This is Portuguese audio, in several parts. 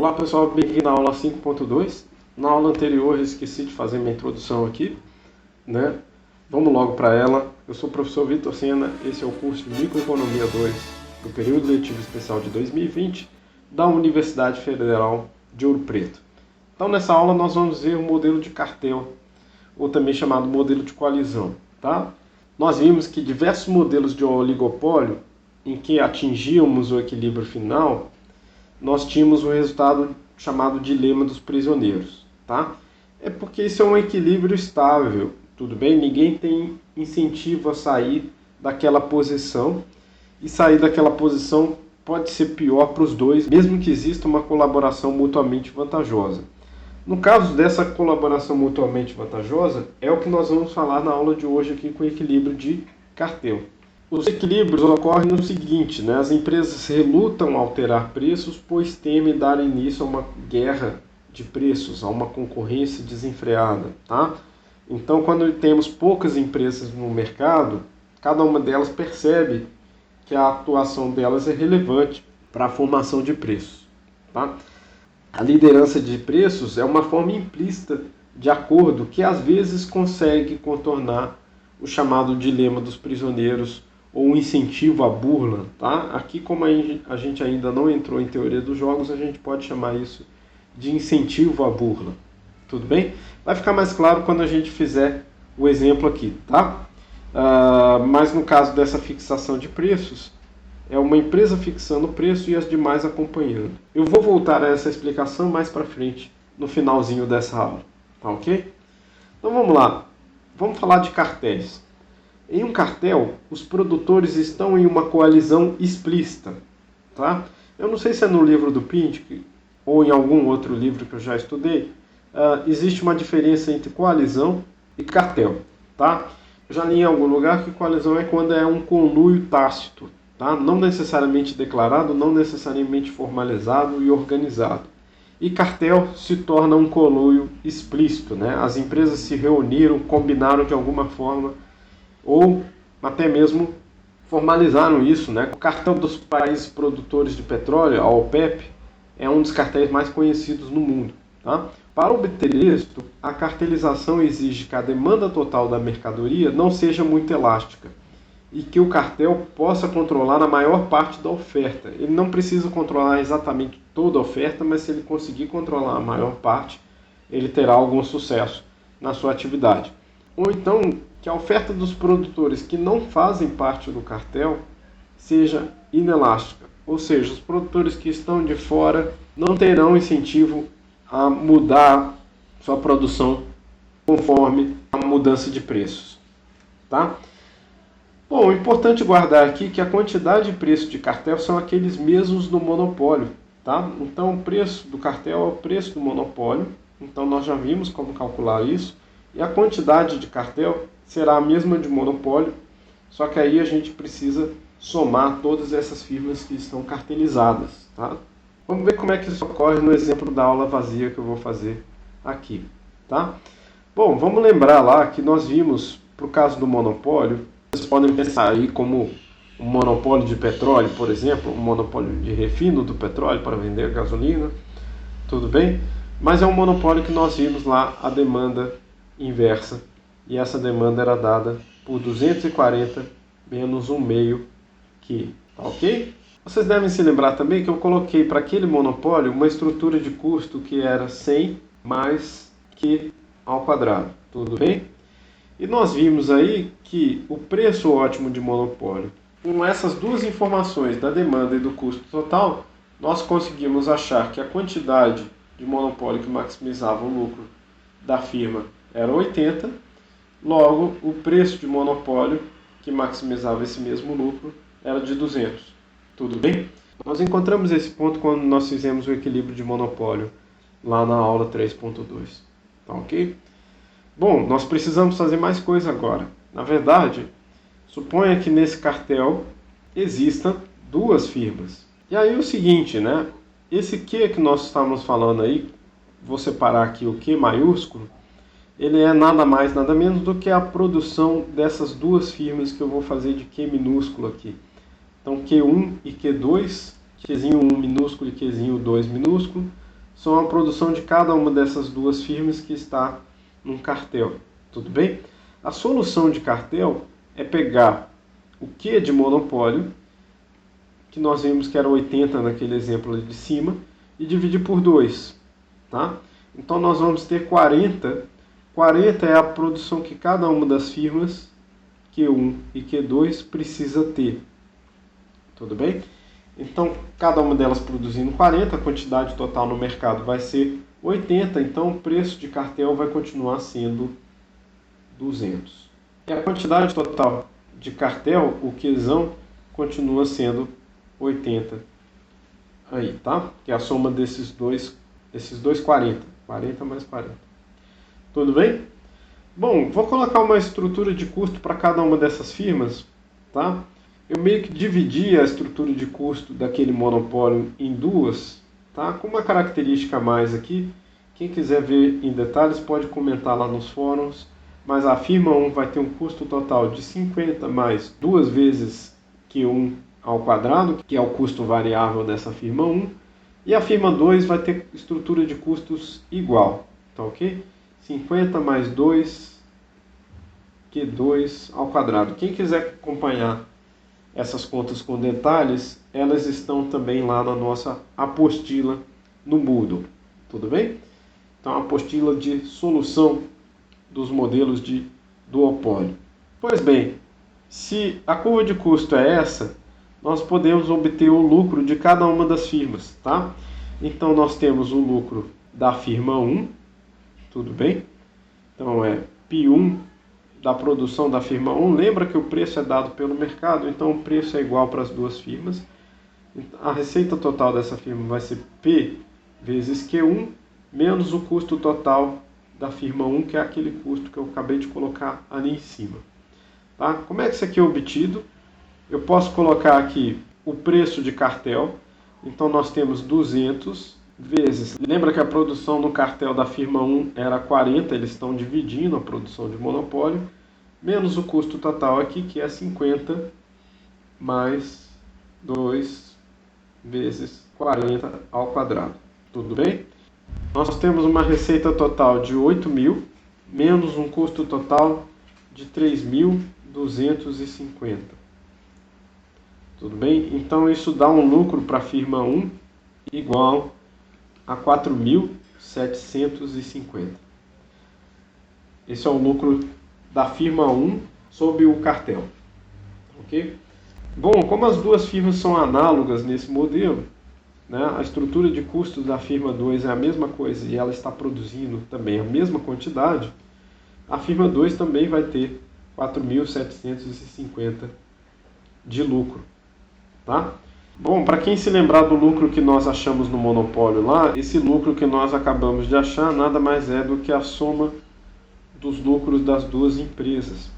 Olá pessoal, bem-vindo à aula 5.2. Na aula anterior eu esqueci de fazer minha introdução aqui, né? Vamos logo para ela. Eu sou o professor Vitor Sena, esse é o curso de Microeconomia 2 do período letivo especial de 2020 da Universidade Federal de Ouro Preto. Então nessa aula nós vamos ver o modelo de cartel, ou também chamado modelo de coalizão, tá? Nós vimos que diversos modelos de oligopólio em que atingíamos o equilíbrio final, nós tínhamos o resultado chamado dilema dos prisioneiros, tá? É porque isso é um equilíbrio estável, tudo bem? Ninguém tem incentivo a sair daquela posição, e sair daquela posição pode ser pior para os dois, mesmo que exista uma colaboração mutuamente vantajosa. No caso dessa colaboração mutuamente vantajosa, é o que nós vamos falar na aula de hoje aqui com o equilíbrio de cartel. Os equilíbrios ocorrem no seguinte, né? As empresas relutam a alterar preços, pois temem dar início a uma guerra de preços, a uma concorrência desenfreada, tá? Então, quando temos poucas empresas no mercado, cada uma delas percebe que a atuação delas é relevante para a formação de preços, tá? A liderança de preços é uma forma implícita de acordo que às vezes consegue contornar o chamado dilema dos prisioneiros ou um incentivo à burla, tá? Aqui, como a gente ainda não entrou em teoria dos jogos, a gente pode chamar isso de incentivo à burla, tudo bem? Vai ficar mais claro quando a gente fizer o exemplo aqui, tá? Mas no caso dessa fixação de preços, é uma empresa fixando o preço e as demais acompanhando. Eu vou voltar a essa explicação mais para frente, no finalzinho dessa aula, tá ok? Então vamos lá, vamos falar de cartéis. Em um cartel, os produtores estão em uma coalizão explícita, tá? Eu não sei se é no livro do Pintic ou em algum outro livro que eu já estudei, existe uma diferença entre coalizão e cartel, tá? Eu já li em algum lugar que coalizão é quando é um conluio tácito, tá? Não necessariamente declarado, não necessariamente formalizado e organizado. E cartel se torna um conluio explícito, né? As empresas se reuniram, combinaram de alguma forma, ou até mesmo formalizaram isso, né? O cartel dos países produtores de petróleo, a OPEP, é um dos cartéis mais conhecidos no mundo, tá? Para obter êxito, a cartelização exige que a demanda total da mercadoria não seja muito elástica e que o cartel possa controlar a maior parte da oferta. Ele não precisa controlar exatamente toda a oferta, mas se ele conseguir controlar a maior parte, ele terá algum sucesso na sua atividade. Ou então, que a oferta dos produtores que não fazem parte do cartel seja inelástica. Ou seja, os produtores que estão de fora não terão incentivo a mudar sua produção conforme a mudança de preços, tá? Bom, é importante guardar aqui que a quantidade de preço de cartel são aqueles mesmos do monopólio, tá? Então, o preço do cartel é o preço do monopólio. Então, nós já vimos como calcular isso. E a quantidade de cartel será a mesma de monopólio, só que aí a gente precisa somar todas essas firmas que estão cartelizadas, tá? Vamos ver como é que isso ocorre no exemplo da aula vazia que eu vou fazer aqui, tá? Bom, vamos lembrar lá que nós vimos, para o caso do monopólio, vocês podem pensar aí como um monopólio de petróleo, por exemplo, um monopólio de refino do petróleo para vender gasolina, tudo bem? Mas é um monopólio que nós vimos lá a demanda inversa, e essa demanda era dada por 240 menos 1/2 Q, tá ok? Vocês devem se lembrar também que eu coloquei para aquele monopólio uma estrutura de custo que era 100 mais Q ao quadrado, tudo bem? E nós vimos aí que o preço ótimo de monopólio, com essas duas informações da demanda e do custo total, nós conseguimos achar que a quantidade de monopólio que maximizava o lucro da firma era 80, logo o preço de monopólio que maximizava esse mesmo lucro era de 200. Tudo bem? Nós encontramos esse ponto quando nós fizemos o equilíbrio de monopólio lá na aula 3.2. Tá ok? Bom, nós precisamos fazer mais coisa agora. Na verdade, suponha que nesse cartel existam duas firmas. E aí o seguinte, né? Esse Q que nós estamos falando aí, vou separar aqui o Q maiúsculo, ele é nada mais, nada menos do que a produção dessas duas firmas que eu vou fazer de Q minúsculo aqui. Então Q1 e Q2, Qzinho 1 minúsculo e Qzinho 2 minúsculo, são a produção de cada uma dessas duas firmas que está num cartel. Tudo bem? A solução de cartel é pegar o Q de monopólio, que nós vimos que era 80 naquele exemplo ali de cima, e dividir por 2. Tá? Então nós vamos ter 40. 40 é a produção que cada uma das firmas, Q1 e Q2, precisa ter. Tudo bem? Então, cada uma delas produzindo 40, a quantidade total no mercado vai ser 80, então o preço de cartel vai continuar sendo 200. E a quantidade total de cartel, o Qzão, continua sendo 80. Aí, tá? Que é a soma desses dois 40. 40 mais 40. Tudo bem? Bom, vou colocar uma estrutura de custo para cada uma dessas firmas, tá? Eu meio que dividi a estrutura de custo daquele monopólio em duas, tá? Com uma característica a mais aqui. Quem quiser ver em detalhes pode comentar lá nos fóruns. Mas a firma 1 vai ter um custo total de 50 mais 2 vezes Q1 ao quadrado, que é o custo variável dessa firma 1. E a firma 2 vai ter estrutura de custos igual, tá ok? 50 mais 2 Q2 ao quadrado. Quem quiser acompanhar essas contas com detalhes, elas estão também lá na nossa apostila no Moodle. Tudo bem? Então, a apostila de solução dos modelos de duopólio. Pois bem, se a curva de custo é essa, nós podemos obter o lucro de cada uma das firmas, tá? Então, nós temos o lucro da firma 1, tudo bem? Então, é P1 da produção da firma 1. Lembra que o preço é dado pelo mercado, então o preço é igual para as duas firmas. A receita total dessa firma vai ser P vezes Q1, menos o custo total da firma 1, que é aquele custo que eu acabei de colocar ali em cima. Tá? Como é que isso aqui é obtido? Eu posso colocar aqui o preço de cartel. Então nós temos 200 vezes... Lembra que a produção no cartel da firma 1 era 40, eles estão dividindo a produção de monopólio, menos o custo total aqui, que é 50, mais 2 vezes 40 ao quadrado. Tudo bem? Nós temos uma receita total de 8.000, menos um custo total de 3.250. Tudo bem? Então isso dá um lucro para a firma 1 igual a 4.750. Esse é o lucro da firma 1 sob o cartel. Ok? Bom, como as duas firmas são análogas nesse modelo, né, a estrutura de custos da firma 2 é a mesma coisa e ela está produzindo também a mesma quantidade, a firma 2 também vai ter 4.750 de lucro. Tá? Bom, para quem se lembrar do lucro que nós achamos no monopólio lá, esse lucro que nós acabamos de achar nada mais é do que a soma dos lucros das duas empresas.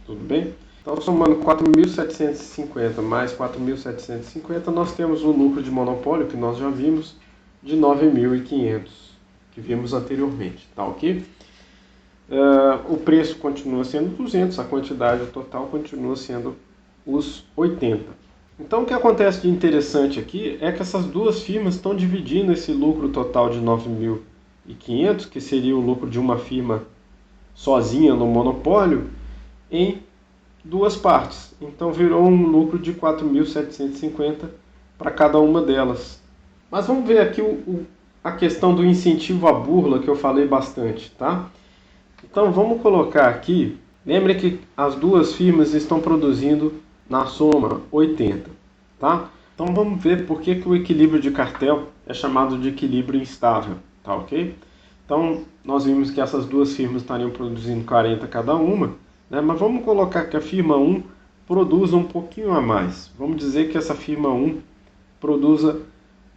Tudo bem? Então, somando 4.750 mais 4.750, nós temos o lucro de monopólio, que nós já vimos, de 9.500, que vimos anteriormente. Tá ok? O preço continua sendo 200, a quantidade total continua sendo os 80. Então, o que acontece de interessante aqui é que essas duas firmas estão dividindo esse lucro total de 9.500, que seria o lucro de uma firma sozinha no monopólio, em duas partes. Então, virou um lucro de 4.750 para cada uma delas. Mas vamos ver aqui a questão do incentivo à burla, que eu falei bastante, tá? Então, vamos colocar aqui, lembre que as duas firmas estão produzindo na soma 80, tá? Então vamos ver por que o equilíbrio de cartel é chamado de equilíbrio instável, tá ok? Então nós vimos que essas duas firmas estariam produzindo 40 cada uma, né? Mas vamos colocar que a firma 1 produza um pouquinho a mais. Vamos dizer que essa firma 1 produza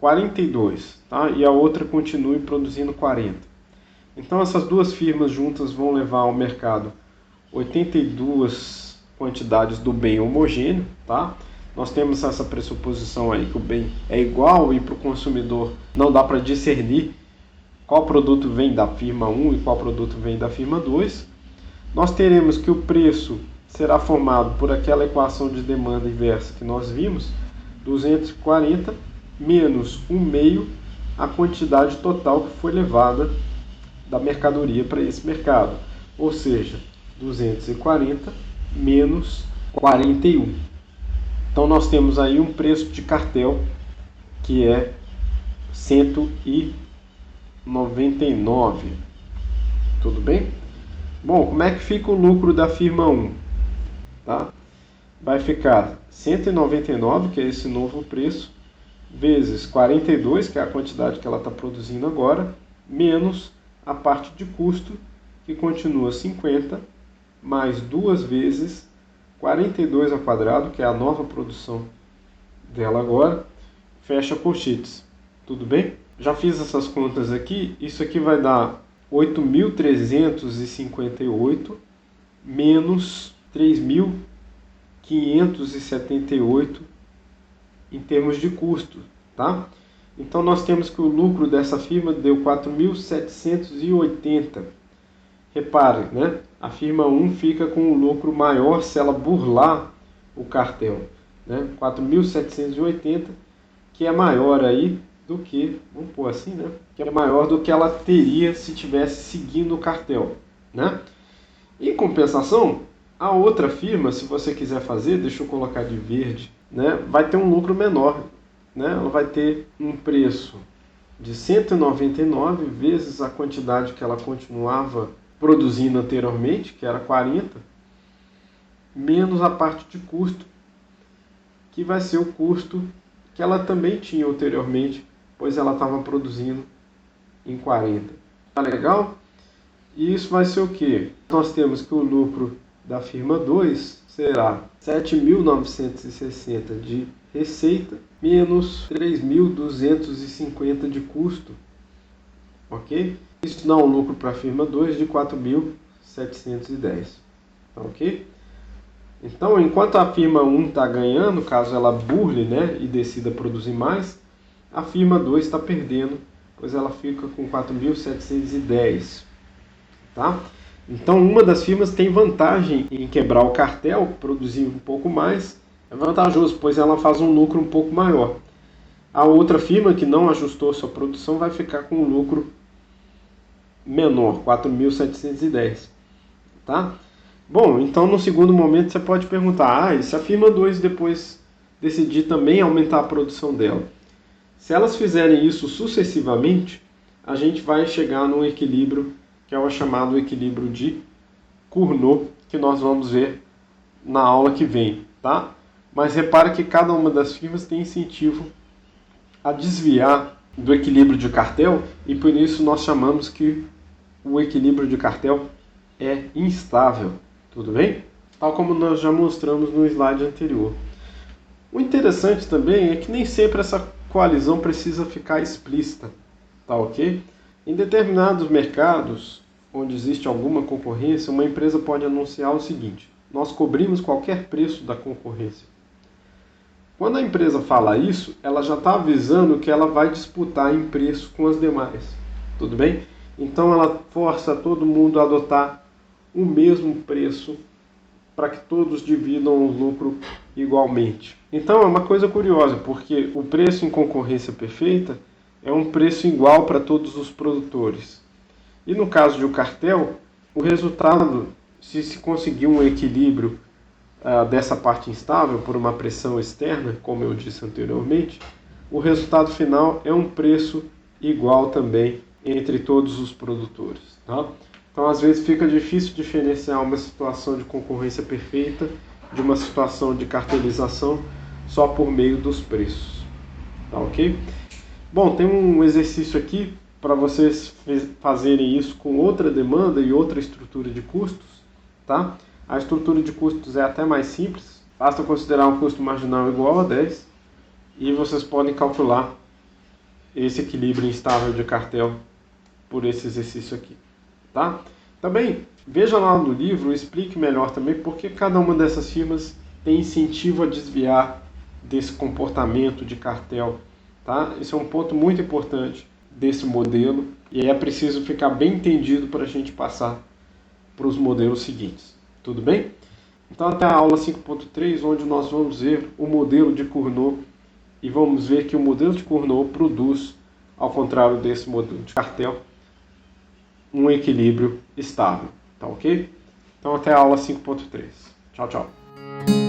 42, tá? E a outra continue produzindo 40. Então essas duas firmas juntas vão levar ao mercado 82 quantidades do bem homogêneo, tá? Nós temos essa pressuposição aí que o bem é igual e para o consumidor não dá para discernir qual produto vem da firma 1 e qual produto vem da firma 2. Nós teremos que o preço será formado por aquela equação de demanda inversa que nós vimos, 240 menos 1/2 a quantidade total que foi levada da mercadoria para esse mercado. Ou seja, 240 menos 41. Então nós temos aí um preço de cartel que é 199. Tudo bem? Bom, como é que fica o lucro da firma 1? Tá? Vai ficar 199, que é esse novo preço, vezes 42, que é a quantidade que ela está produzindo agora, menos a parte de custo, que continua 50, mais 2 vezes 42 ao quadrado, que é a nova produção dela agora, fecha colchetes. Tudo bem? Já fiz essas contas aqui, isso aqui vai dar 8.358 menos 3.578 em termos de custo, tá? Então nós temos que o lucro dessa firma deu 4.780. Repare, né? A firma 1 fica com um lucro maior se ela burlar o cartel, né? 4.780, que é maior aí do que, vamos pôr assim, né? Que é maior do que ela teria se tivesse seguindo o cartel, né? Em compensação, a outra firma, se você quiser fazer, deixa eu colocar de verde, né? Vai ter um lucro menor, né? Ela vai ter um preço de 199 vezes a quantidade que ela continuava produzindo anteriormente, que era 40, menos a parte de custo, que vai ser o custo que ela também tinha anteriormente, pois ela estava produzindo em 40. Tá legal? E isso vai ser o quê? Nós temos que o lucro da firma 2 será 7.960 de receita menos 3.250 de custo. Ok? Isso dá um lucro para a firma 2 de 4.710. Tá ok? Então, enquanto a firma 1 está ganhando, caso ela burle, né, e decida produzir mais, a firma 2 está perdendo, pois ela fica com 4.710. Tá? Então, uma das firmas tem vantagem em quebrar o cartel, produzir um pouco mais, é vantajoso, pois ela faz um lucro um pouco maior. A outra firma que não ajustou sua produção vai ficar com um lucro menor, 4.710. Tá? Bom, então no segundo momento você pode perguntar, e se a firma 2 depois decidir também aumentar a produção dela? Se elas fizerem isso sucessivamente, a gente vai chegar num equilíbrio que é o chamado equilíbrio de Cournot, que nós vamos ver na aula que vem, tá? Mas repare que cada uma das firmas tem incentivo a desviar do equilíbrio de cartel, e por isso nós chamamos que o equilíbrio de cartel é instável. Tudo bem? Tal como nós já mostramos no slide anterior. O interessante também é que nem sempre essa coalizão precisa ficar explícita, tá ok? Em determinados mercados, onde existe alguma concorrência, uma empresa pode anunciar o seguinte: nós cobrimos qualquer preço da concorrência. Quando a empresa fala isso, ela já está avisando que ela vai disputar em preço com as demais. Tudo bem? Então ela força todo mundo a adotar o mesmo preço para que todos dividam o lucro igualmente. Então é uma coisa curiosa, porque o preço em concorrência perfeita é um preço igual para todos os produtores. E no caso de um cartel, o resultado, se se conseguir um equilíbrio dessa parte instável por uma pressão externa, como eu disse anteriormente, o resultado final é um preço igual também entre todos os produtores. Tá? Então, às vezes, fica difícil diferenciar uma situação de concorrência perfeita de uma situação de cartelização só por meio dos preços. Tá ok? Bom, tem um exercício aqui para vocês fazerem isso com outra demanda e outra estrutura de custos. Tá? A estrutura de custos é até mais simples. Basta considerar um custo marginal igual a 10 e vocês podem calcular esse equilíbrio instável de cartel por esse exercício aqui. Tá? Também, veja lá no livro, explique melhor também porque cada uma dessas firmas tem incentivo a desviar desse comportamento de cartel. Tá? Esse é um ponto muito importante desse modelo e é preciso ficar bem entendido para a gente passar para os modelos seguintes. Tudo bem? Então até a aula 5.3, onde nós vamos ver o modelo de Cournot e vamos ver que o modelo de Cournot produz ao contrário desse modelo de cartel, um equilíbrio estável, tá ok? Então até a aula 5.3. Tchau, tchau.